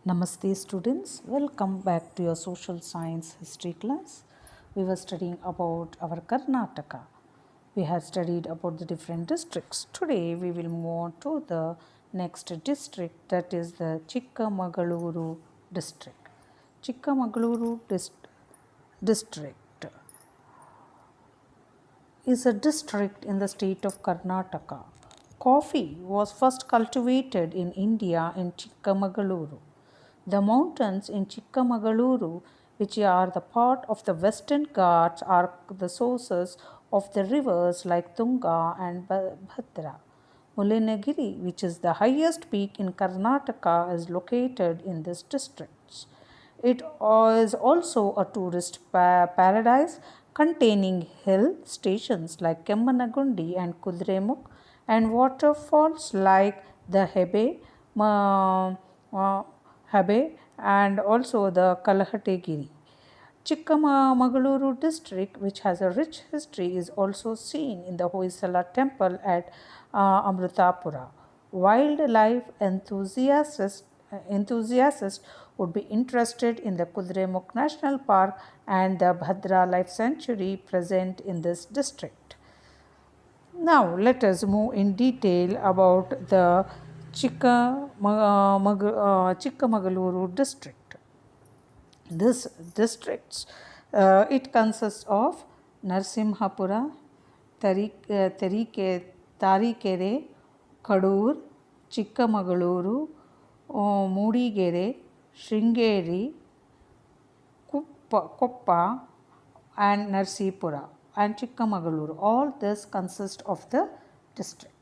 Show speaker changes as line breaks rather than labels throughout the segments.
Namaste students, welcome back to your social science history class. We were studying about our Karnataka. We had studied about the different districts. Today we will move on to the next district, that is the Chikkamaluru district. Chikkamaluru district is a district in the state of Karnataka. Coffee was first cultivated in India in Chikmagaluru. The mountains in Chikmagaluru, which are the part of the Western Ghats, are the sources of the rivers like Tunga and Bhadra. Mullayanagiri, which is the highest peak in Karnataka, is located in this district. It is also a tourist paradise containing hill stations like Kemmanagundi and Kudremukh and waterfalls like the Habe and also the Kalahategiri. Chikmagaluru district, which has a rich history, is also seen in the Hoysala temple at Amrutapura. Wildlife enthusiasts would be interested in the Kudremukh National Park and the Bhadra Life Sanctuary present in this district. Now, let us move in detail about the Chikmagaluru district. This districts, it consists of Narsimhapura, Tarikere, Kadur, Chikmagaluru, Mudigere, Shringeri, Koppa and Narsipura and Chikmagaluru. All this consist of the district.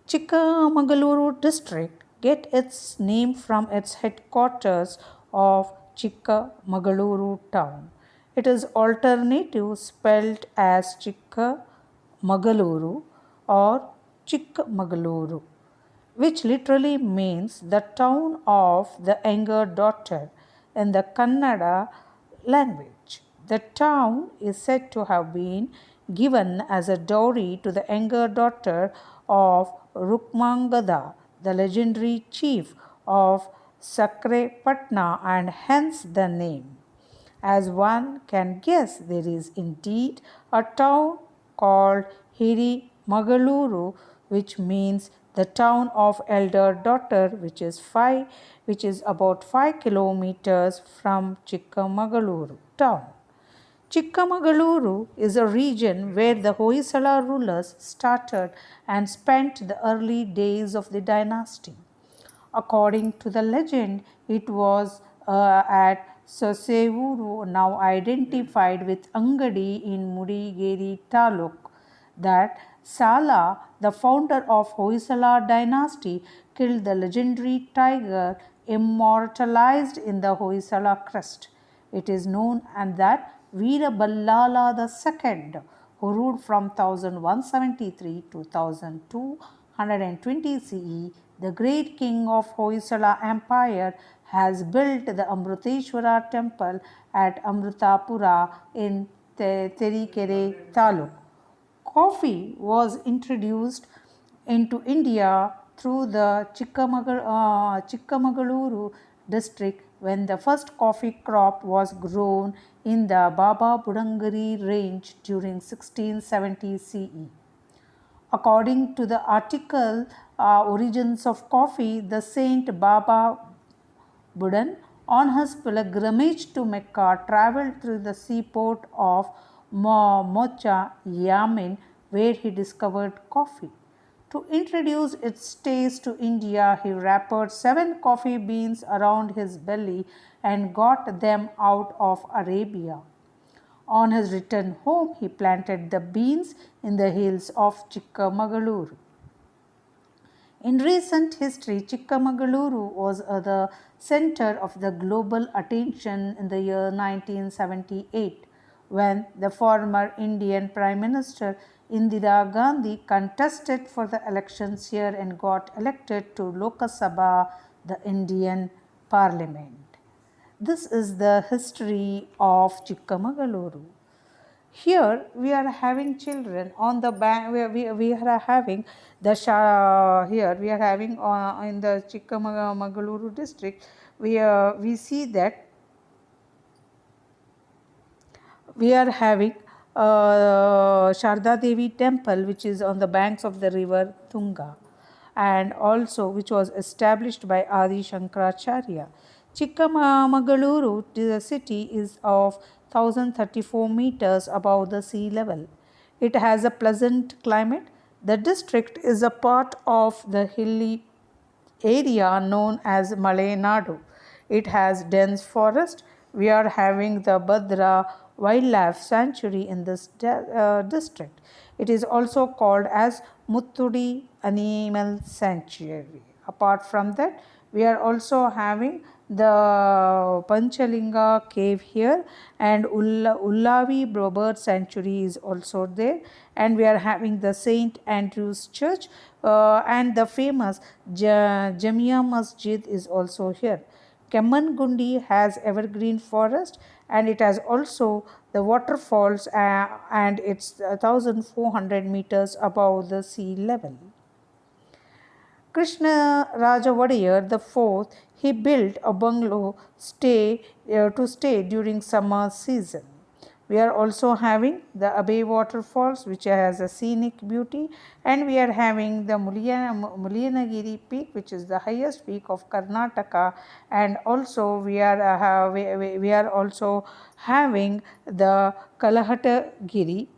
Chikmagaluru district get its name from its headquarters of Chikmagaluru town. It is alternative spelled as Chikmagaluru or Chikmagaluru, which literally means the town of the younger daughter in the Kannada language. The town is said to have been given as a dowry to the younger daughter of Rukmangada, the legendary chief of Sakrepatna, and hence the name. As one can guess, there is indeed a town called Hiri Magaluru, which means the town of elder daughter, which is about 5 kilometers from Chikmagaluru town. Chikmagaluru is a region where the Hoysala rulers started and spent the early days of the dynasty. According to the legend, it was at Sosevuru, now identified with Angadi in Mudigeri Taluk, that Sala, the founder of Hoysala dynasty, killed the legendary tiger immortalized in the Hoysala crest. It is known and that Veeraballala II, who ruled from 1173 to 1220 CE, the great king of Hoysala Empire, has built the Amruteshwara temple at Amrutapura in Terikere Taluk. Coffee was introduced into India through the Chikmagaluru district when the first coffee crop was grown in the Baba Budangari range during 1670 CE. According to the article Origins of Coffee, the Saint Baba Budan, on his pilgrimage to Mecca, travelled through the seaport of Mocha, Yemen, where he discovered coffee. To introduce its taste to India, he wrapped 7 coffee beans around his belly and got them out of Arabia. On his return home, he planted the beans in the hills of Chikmagaluru. In recent history, Chikmagaluru was the center of the global attention in the year 1978 when the former Indian Prime Minister Indira Gandhi contested for the elections here and got elected to Lok Sabha, the Indian Parliament. This is the history of Chikmagaluru. Here we are having children on the bank. We are having here we are having in the Chikamagaluru district. We see that we are having Sharda Devi temple, which is on the banks of the river Tunga, and also which was established by Adi Shankaracharya. Chikamagaluru, the city, is of 1034 meters above the sea level. It has a pleasant climate. The district is a part of the hilly area known as Malenadu. It has dense forest. We are having the Badra Wildlife Sanctuary in this district. It is also called as Muttudi Animal Sanctuary. Apart from that, we are also having the Panchalinga cave here, and Ullavi Bird Sanctuary is also there, and we are having the St. Andrew's Church and the famous Jamia Masjid is also here. Kemmangundi has evergreen forest, and it has also the waterfalls and it's 1400 meters above the sea level. Krishna Raja Wadiyar the fourth, he built a bungalow to stay during summer season. We are also having the Abbey waterfalls, which has a scenic beauty, and we are having the Mulyanagiri peak, which is the highest peak of Karnataka, and also we are also having the Kalahatagiri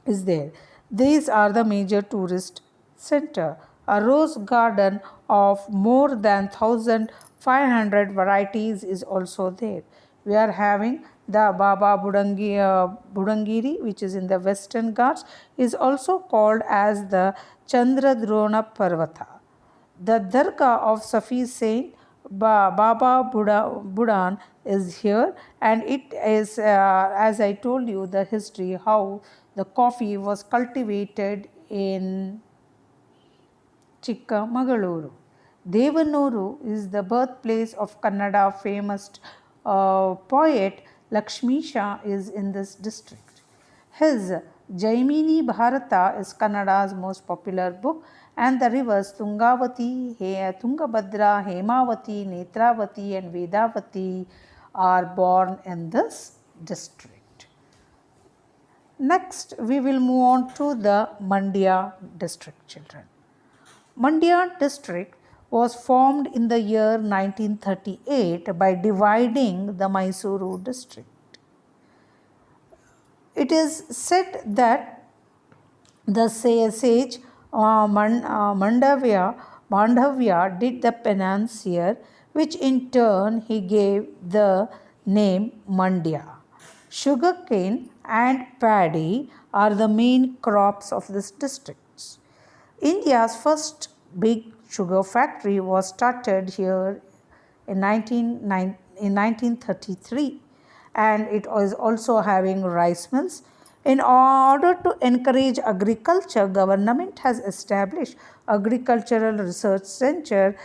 is there. These are the major tourist center. A rose garden of more than 1500 varieties is also there. We are having the Baba Budangiri, which is in the Western Ghats, is also called as the Chandradrona Parvata. The Dargah of Safi Saint Baba Budan is here, and it is, as I told you, the history how the coffee was cultivated in Chikamagaluru. Devanuru is the birthplace of Kannada famous poet Lakshmisha is in this district. His Jaimini Bharata is Kannada's most popular book, and the rivers Tungavati, Tungabhadra, Hemavati, Netravati and Vedavati are born in this district. Next, we will move on to the Mandya district, children. Mandya district was formed in the year 1938 by dividing the Mysuru district. It is said that the sage Mandavya did the penance here, which in turn he gave the name Mandya. Sugarcane and paddy are the main crops of this district. India's first big sugar factory was started here in 1933, and it was also having rice mills. In order to encourage agriculture, government has established agricultural research center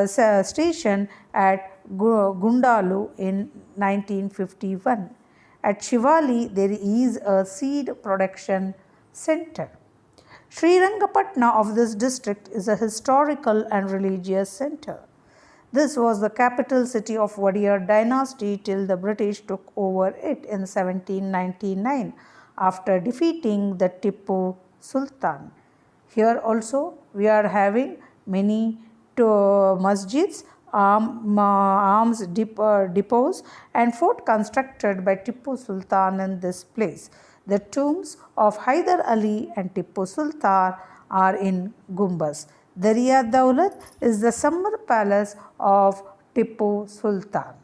station at Gundalu in 1951. At Shivali, there is a seed production center. Srirangapatna of this district is a historical and religious center. This was the capital city of Wadiyar dynasty till the British took over it in 1799 after defeating the Tipu Sultan. Here also we are having many masjids, arms depots and fort constructed by Tipu Sultan in this place. The tombs of Hyder Ali and Tipu Sultan are in Gumbaz. Darya Daulat is the summer palace of Tipu Sultan,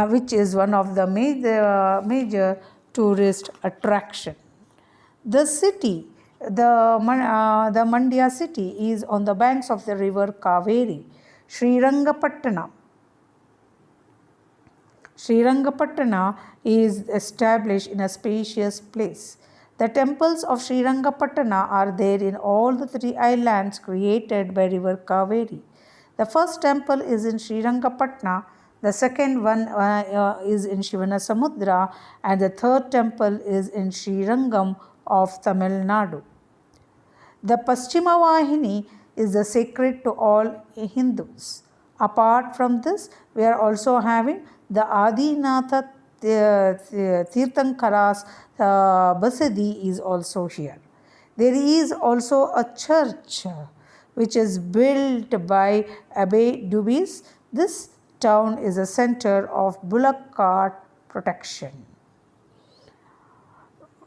which is one of the major tourist attraction. The city, the Mandya city is on the banks of the river Kaveri. Srirangapatna is established in a spacious place. The temples of Srirangapatna are there in all the three islands created by river Kaveri. The first temple is in Srirangapatna. The second one is in Shivanasamudra, and the third temple is in Srirangam of Tamil Nadu. The Paschima Vahini is the sacred to all Hindus. Apart from this, we are also having the Adinatha Tirthankara's Basadi is also here. There is also a church which is built by Abbé Dubis. This town is a center of bullock cart protection.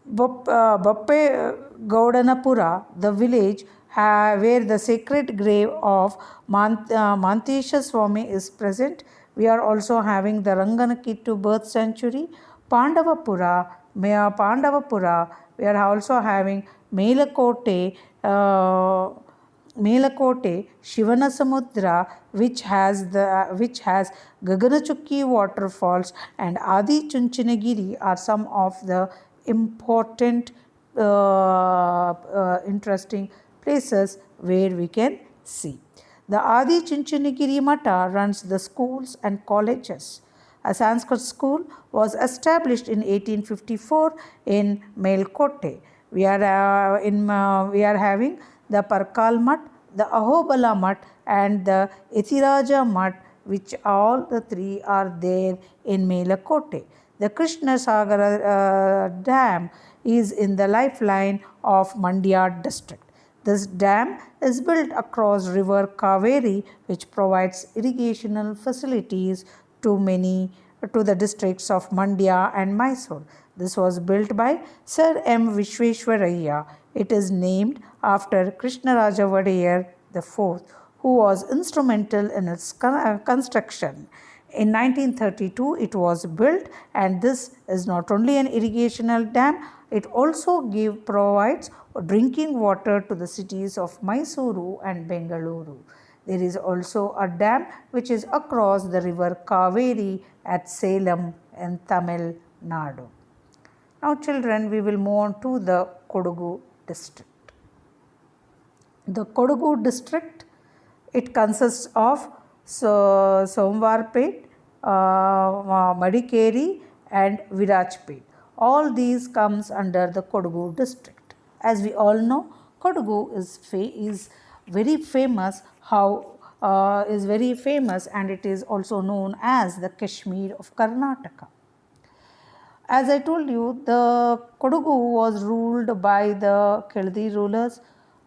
Bappe Gaudanapura, the village where the sacred grave of Mantesha Swami is present. We are also having the Ranganakittu birth sanctuary, Pandavapura, we are also having Melakote, Shivanasamudra, which has Gaganachukki waterfalls, and Adi Chunchanagiri are some of the important interesting places where we can see. The Adi Chunchanagiri Mata runs the schools and colleges. A Sanskrit school was established in 1854 in Melkote. We are having the Parkal Mutt, the Ahobala Mutt, and the Ethiraja Mutt, which all the three are there in Melakote. The Krishna Sagara Dam is in the lifeline of Mandya district. This dam is built across river Kaveri, which provides irrigational facilities to the districts of Mandya and Mysore. This was built by Sir M. Vishweshwaraya. It is named after Krishnaraja Wadeyar IV, who was instrumental in its construction. In 1932, it was built, and this is not only an irrigational dam, it also provides drinking water to the cities of Mysuru and Bengaluru. There is also a dam which is across the river Kaveri at Salem in Tamil Nadu. Now children, we will move on to the Kodagu district. The Kodagu district, it consists of Somwarpet, Madikeri and Virajpet. All these comes under the Kodagu district. As we all know, Kodagu is very famous and it is also known as the Kashmir of Karnataka. As I told you, the Kodagu was ruled by the Keldi rulers,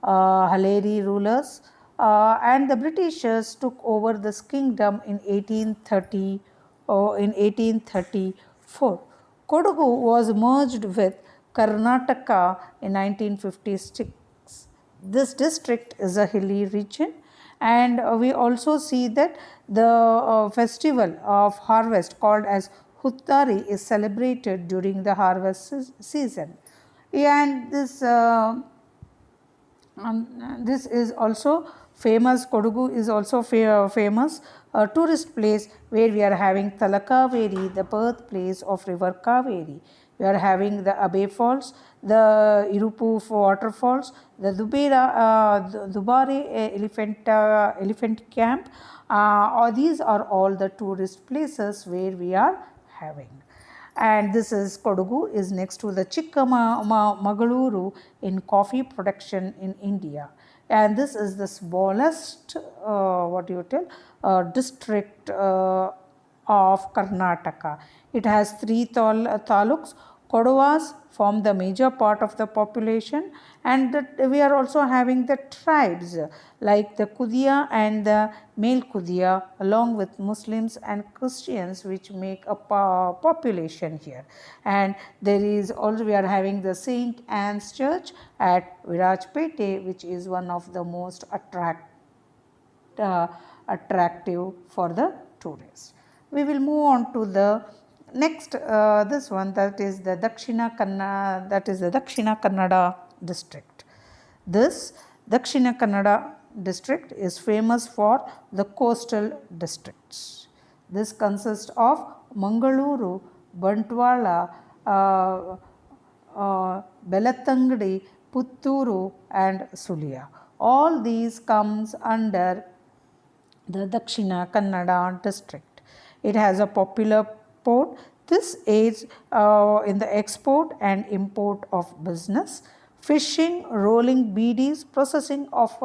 Haleri rulers, and the Britishers took over this kingdom in 1834. Kodagu was merged with Karnataka in 1956. This district is a hilly region, and we also see that the festival of harvest called as Huttari is celebrated during the harvest season. And this is also famous. Kodagu is also famous tourist place where we are having Talakaveri, the birthplace of river Kaveri. We are having the Abbey Falls, the Irupu waterfalls, the Dubare elephant camp. These are all the tourist places where we are having. And this is Kodagu is next to the Chikmagaluru in coffee production in India. And this is the smallest district of Karnataka. It has 3 taluks. Kodavas form the major part of the population, and we are also having the tribes like the Kudia and the Male Kudia, along with Muslims and Christians, which make a population here. And there is also, we are having the Saint Anne's Church at Virajpete, which is one of the most attractive for the tourists. We will move on to the next this one, that is the Dakshina Kannada district. This Dakshina Kannada district is famous for the coastal districts. This consists of Mangaluru, Bantwala, Belathangadi, Putturu and Sulia. All these comes under the Dakshina Kannada district. It has a popular port. This aids in the export and import of business. Fishing, rolling beedies, processing of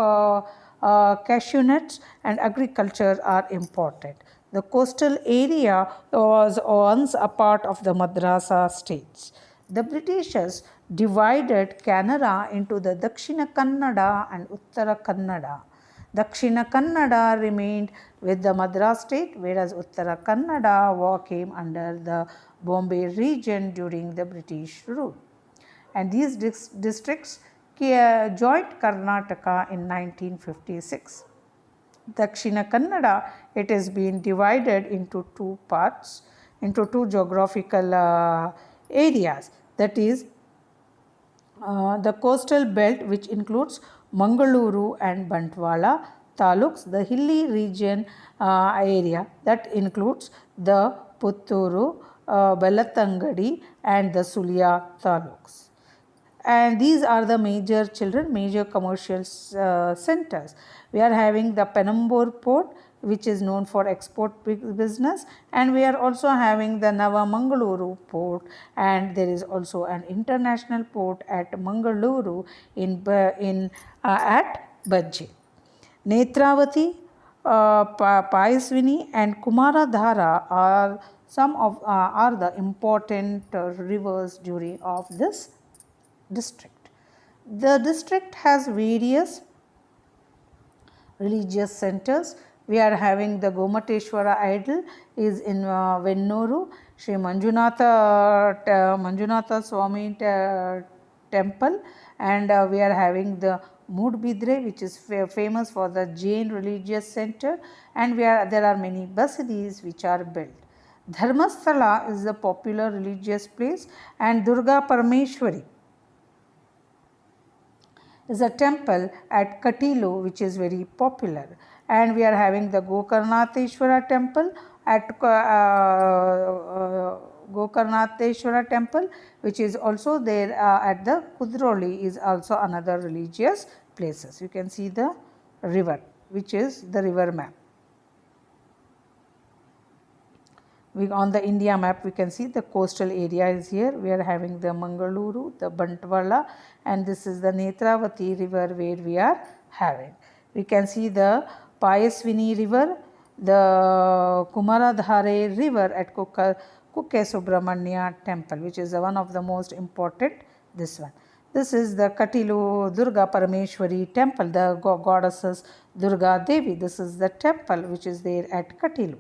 cashew nuts, and agriculture are important. The coastal area was once a part of the Madrasa states. The Britishers divided Kannada into the Dakshina Kannada and Uttara Kannada. Dakshina Kannada remained with the Madras state, whereas Uttara Kannada came under the Bombay region during the British rule. And these districts joined Karnataka in 1956. Dakshina Kannada, it has been divided into two parts, into two geographical areas. That is, the coastal belt, which includes Mangaluru and Bantwala taluks, the hilly region area that includes the Putturu, Belatangadi, and the Sulya taluks. And these are the major commercial centers. We are having the Penambur port, which is known for export business, and we are also having the Navamangaluru port, and there is also an international port at Mangaluru at Bajji. Netravati, Payasvini, and Kumaradhara are the important rivers of this district. The district has various religious centers. We are having the Gomateshwara idol is in Vennuru, Sri Manjunatha Swami temple, and we are having the Mudbidre, which is famous for the Jain religious center, and there are many basidis which are built. Dharmasthala is the popular religious place, and Durga Parameshwari is a temple at Katilu, which is very popular. And we are having the Gokarnatheshwara temple at Gokarnatheshwara temple, which is also there at the Kudroli, is also another religious places. You can see the river, which is the river map. On the India map, we can see the coastal area is here. We are having the Mangaluru, the Bantwala, and this is the Netravati river where we are having. We can see the Payasvini river, the Kumaradhare river at Kukke Subramanya temple, which is one of the most important, this one. This is the Katilu Durga Parameshwari temple, the goddesses Durga Devi. This is the temple which is there at Katilu.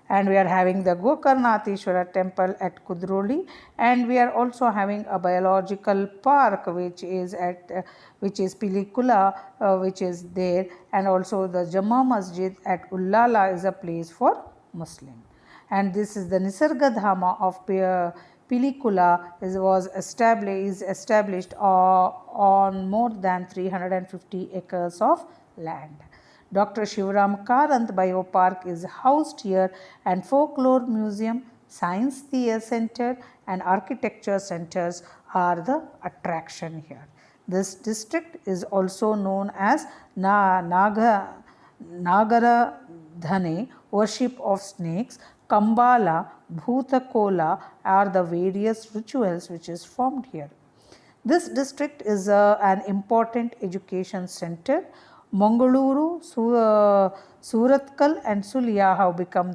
And we are having the Gokarnatheshwara temple at Kudroli, and we are also having a biological park which is Pilikula, which is there, and also the Jama Masjid at Ullala is a place for Muslim. And this is the Nisarga Dhama of Pilikula is established on more than 350 acres of land. Dr. Shivram Karant Biopark is housed here, and Folklore Museum, Science Center, and Architecture centers are the attraction here. This district is also known as Nagaradhane, worship of snakes. Kambala, Bhutakola are the various rituals which is formed here. This district is an important education center. Mangaluru, Surathkal, and Sulya have become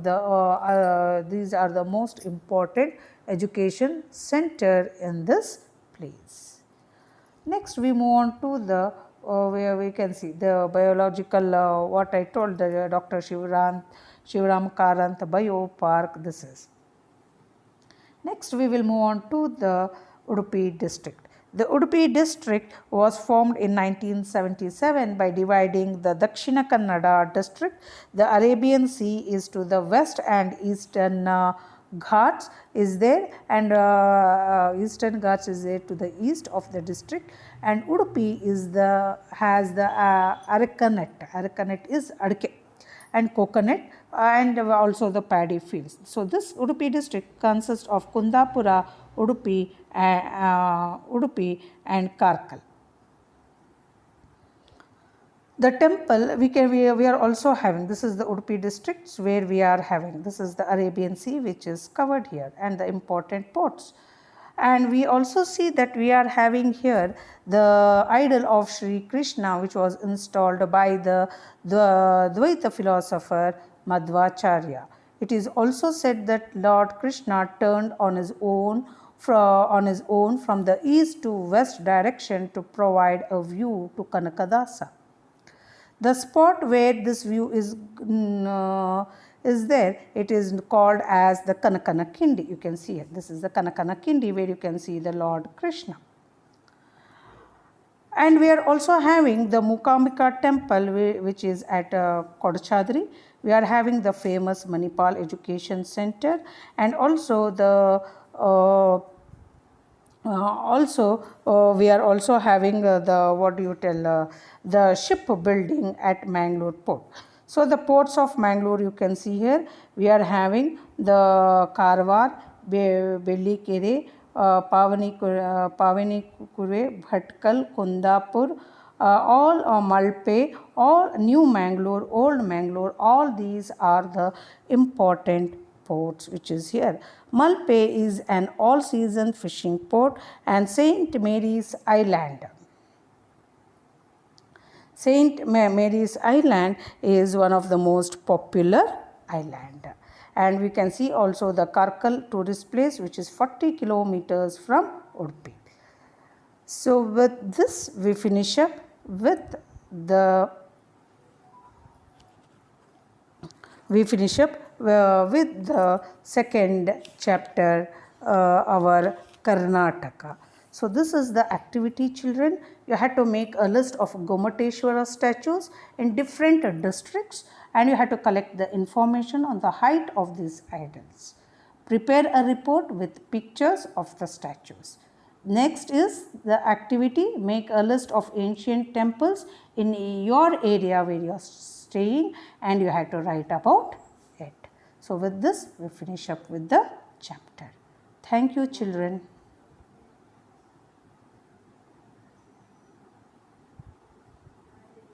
these are the most important education center in this place. Next, we move on to the where we can see the biological what I told, the Dr. Shivram Karant Bio Park. This is. Next, we will move on to the Udupi district. The Udupi district was formed in 1977 by dividing the Dakshina Kannada district. The Arabian Sea is to the west, and Eastern Ghats is there, and Eastern Ghats is there to the east of the district. And Udupi has the Arakanat. Arakanat is Adke, and coconut, and also the paddy fields. So this Udupi district consists of Kundapura, Udupi and Karkal. The temple we are also having, this is the Udupi districts where we are having, this is the Arabian Sea which is covered here, and the important ports. And we also see that we are having here the idol of Sri Krishna, which was installed by the Dvaita philosopher Madhvacharya. It is also said that Lord Krishna turned on his own from the east to west direction to provide a view to Kanakadasa. The spot where this view is there, it is called as the Kanakana Kindi. You can see it. This is the Kanakana Kindi where you can see the Lord Krishna. And we are also having the Mukambika temple which is at Kodachadri. We are having the famous Manipal Education Center, and also the we are also having the ship building at Mangalore port. So the ports of Mangalore you can see here. We are having the Karwar, Bellikere, Pavanikure, Bhatkal, Kundapur, all Malpe, all New Mangalore, Old Mangalore, all these are the important ports which is here. Malpe is an all-season fishing port, and St. Mary's Island. St. Mary's Island is one of the most popular island. And we can see also the Karkal tourist place, which is 40 kilometers from Udupi. So with this we finish up with the second chapter, our Karnataka. So this is the activity, children. You had to make a list of Gomateshwara statues in different districts, and you had to collect the information on the height of these idols. Prepare a report with pictures of the statues. Next is the activity, make a list of ancient temples in your area where you are staying, and you have to write about it. So with this we finish up with the chapter. Thank you, children.